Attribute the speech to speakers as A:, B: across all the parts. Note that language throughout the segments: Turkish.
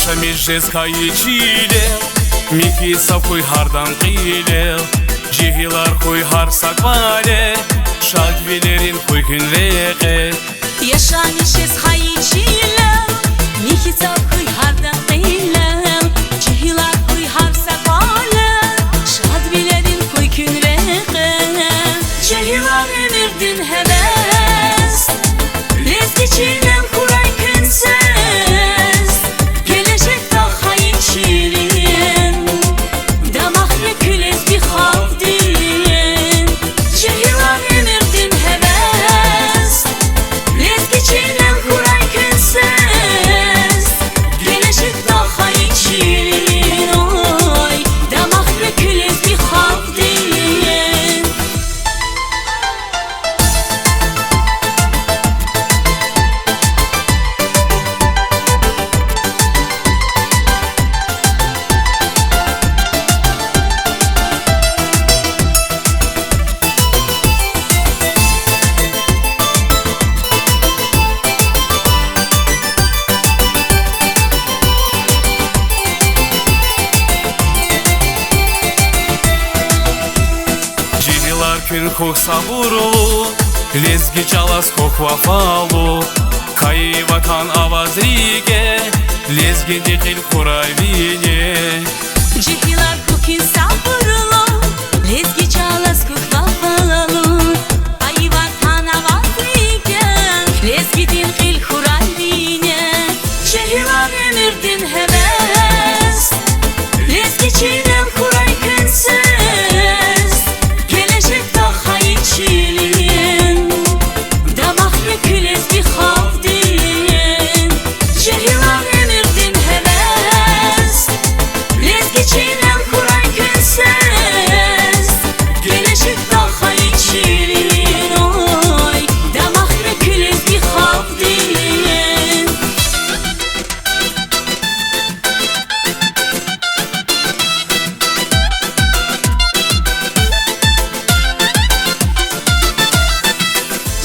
A: Шамижез кайчиле Мики савкуй хардан қиле Жихилар хуй харсак вале Шадвилерин хуй күнреғе
B: Yaşanışız hayıçile Miki savkuy hardan qile Jihilar kuy harsak vale Şadvilerin kuy künreğe Jihilar emirdin heves Lezgiçinem kuray künses Gelecek dağ hayıçilin Damak yekülez bir havdin Jihilar emirdin heves Lezgiçinem kuray künses Gelecek dağ hayıçilin Oy damak yekülez bir havdin
A: Күн кухса бурулу Лезги чалас кох вафалу Каи ватан авазриге Лезги дихил курай вине
B: Jihilar kukin sabırlı Lezgi çalas kukvafalı Ay vatan avazligen Lezgi din qil kurayline Jihilar emirdin heves Lezgi çinem kuray künses Gelecek dağ hayıçilin Damak yekülez bir havdin Jihilar emirdin heves Lezgiçinem kuray künses Gelecek dağ hayıçilin Oy damak yekülez bir havdin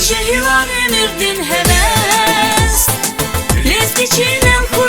B: Jihilar emirdin heves Lezgiçinem kuray